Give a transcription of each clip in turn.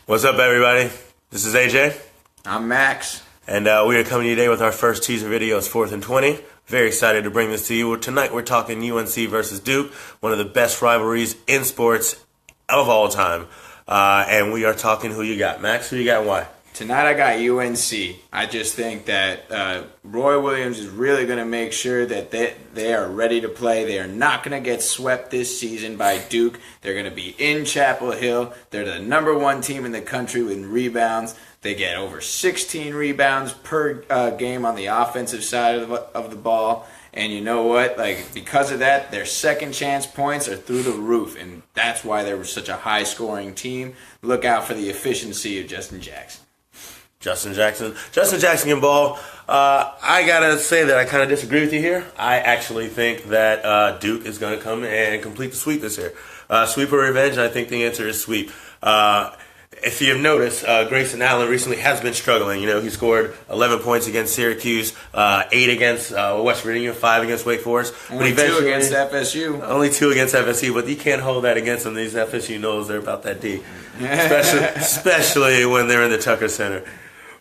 What's up, everybody? This is AJ. I'm Max. And we are coming to you today with our first teaser video. It's 4th and 20. Very excited to bring this to you. Tonight we're talking UNC versus Duke, one of the best rivalries in sports of all time. And we are talking who you got. Max, who you got and why? Tonight I got UNC. I just think that Roy Williams is really going to make sure that they are ready to play. They are not going to get swept this season by Duke. They're going to be in Chapel Hill. They're the #1 team in the country with rebounds. They get over 16 rebounds per game on the offensive side of the ball. And you know what? Because of that, their second chance points are through the roof. And that's why they were such a high-scoring team. Look out for the efficiency of Justin Jackson. Justin Jackson can ball. I gotta say that I kind of disagree with you here. I actually think that Duke is going to come and complete the sweep this year. Sweep or revenge? And I think the answer is sweep. If you have noticed, Grayson Allen recently has been struggling. You know, he scored 11 points against Syracuse, 8 against West Virginia, 5 against Wake Forest. Only 2 against FSU. Only 2 against FSU, but you can't hold that against them. These FSU knows they're about that D, especially when they're in the Tucker Center.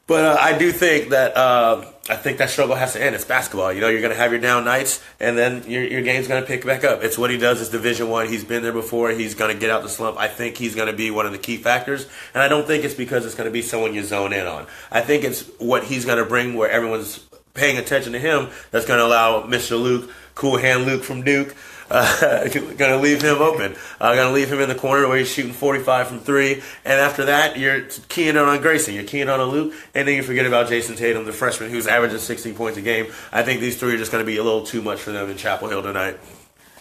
But I do think that that struggle has to end. It's basketball. You know, you're going to have your down nights, and then your game's going to pick back up. It's what he does. It's Division I. He's been there before. He's going to get out the slump. I think he's going to be one of the key factors, and I don't think it's because it's going to be someone you zone in on. I think it's what he's going to bring where everyone's paying attention to him that's going to allow Mr. Luke, Cool Hand Luke from Duke, going to leave him open. Going to leave him in the corner where he's shooting 45 from 3. And after that, you're keying on Grayson. You're keying on Luke. And then you forget about Jason Tatum, the freshman, who's averaging 16 points a game. I think these 3 are just going to be a little too much for them in Chapel Hill tonight.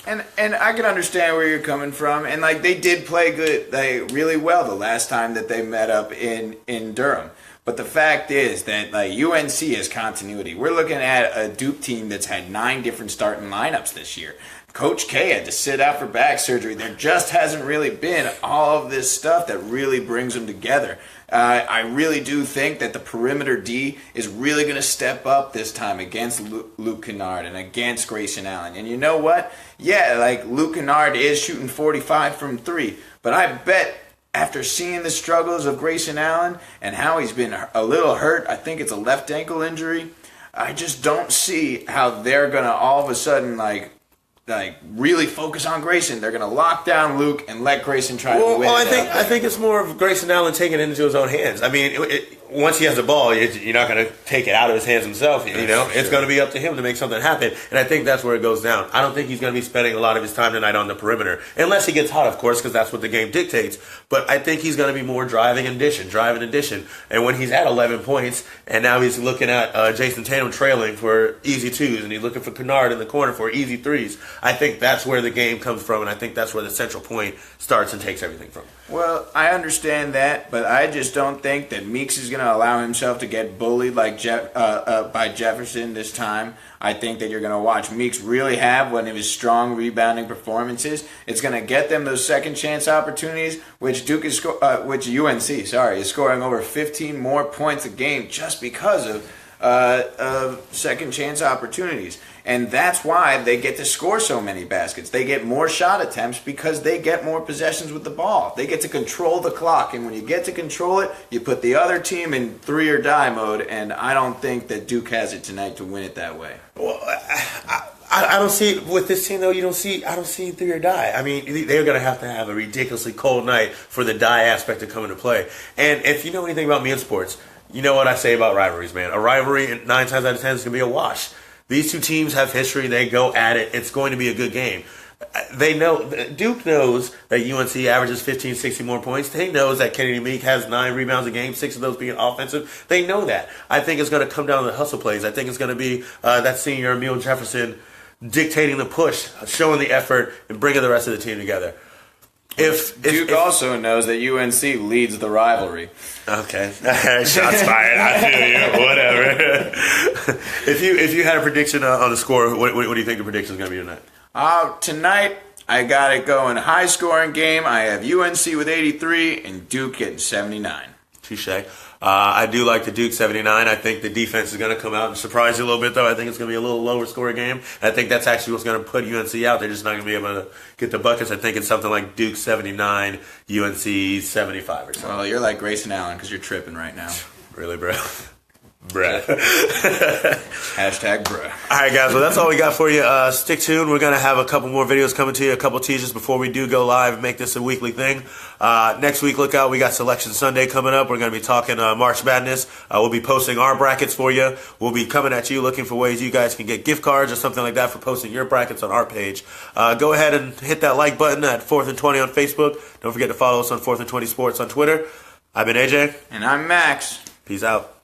And I can understand where you're coming from. And, they did play good, really well the last time that they met up in Durham. But the fact is that UNC is continuity. We're looking at a Duke team that's had 9 different starting lineups this year. Coach K had to sit out for back surgery. There just hasn't really been all of this stuff that really brings them together. I really do think that the perimeter D is really going to step up this time against Luke Kennard and against Grayson Allen. And you know what? Yeah, Luke Kennard is shooting 45 from 3. But I bet after seeing the struggles of Grayson Allen and how he's been a little hurt, I think it's a left ankle injury, I just don't see how they're going to all of a sudden really focus on Grayson. They're going to lock down Luke and let Grayson try to win. Well, I think it's more of Grayson Allen taking it into his own hands. I mean, once he has the ball, you're not going to take it out of his hands himself. You know, it's going to be up to him to make something happen. And I think that's where it goes down. I don't think he's going to be spending a lot of his time tonight on the perimeter, unless he gets hot, of course, because that's what the game dictates. But I think he's going to be more driving and dishing. And when he's at 11 points, and now he's looking at Jason Tatum trailing for easy 2s, and he's looking for Kennard in the corner for easy 3s. I think that's where the game comes from, and I think that's where the central point starts and takes everything from. Well, I understand that, but I just don't think that Meeks is going to allow himself to get bullied by Jefferson this time. I think that you're going to watch Meeks really have one of his strong rebounding performances. It's going to get them those second chance opportunities, which UNC is scoring over 15 more points a game just because of second chance opportunities. And that's why they get to score so many baskets. They get more shot attempts because they get more possessions with the ball. They get to control the clock. And when you get to control it, you put the other team in 3 or die mode. And I don't think that Duke has it tonight to win it that way. Well, I don't see it with this team, though. I don't see 3 or die. I mean, they're going to have a ridiculously cold night for the die aspect to come into play. And if you know anything about me in sports, you know what I say about rivalries, man. A rivalry, 9 times out of 10, is going to be a wash. These 2 teams have history. They go at it. It's going to be a good game. They know, Duke knows that UNC averages 15, 16 more points. They knows that Kennedy Meek has 9 rebounds a game, 6 of those being offensive. They know that. I think it's going to come down to the hustle plays. I think it's going to be that senior Emil Jefferson dictating the push, showing the effort, and bringing the rest of the team together. Duke also knows that UNC leads the rivalry. Okay, shots fired. I feel you. Whatever. If you had a prediction on the score, what do you think the prediction is going to be tonight? Tonight, I got it going high scoring game. I have UNC with 83 and Duke getting 79. Touche. I do like the Duke 79. I think the defense is going to come out and surprise you a little bit, though. I think it's going to be a little lower scoring game. I think that's actually what's going to put UNC out. They're just not going to be able to get the buckets. I think it's something like Duke 79, UNC 75 or something. Well, you're like Grayson Allen because you're tripping right now. Really, bro? Bruh. Hashtag bruh. All right, guys. Well, that's all we got for you. Stick tuned. We're going to have a couple more videos coming to you, a couple teasers before we do go live and make this a weekly thing. Next week, look out. We got Selection Sunday coming up. We're going to be talking March Madness. We'll be posting our brackets for you. We'll be coming at you looking for ways you guys can get gift cards or something like that for posting your brackets on our page. Go ahead and hit that like button at 4th and 20 on Facebook. Don't forget to follow us on 4th and 20 Sports on Twitter. I've been AJ. And I'm Max. Peace out.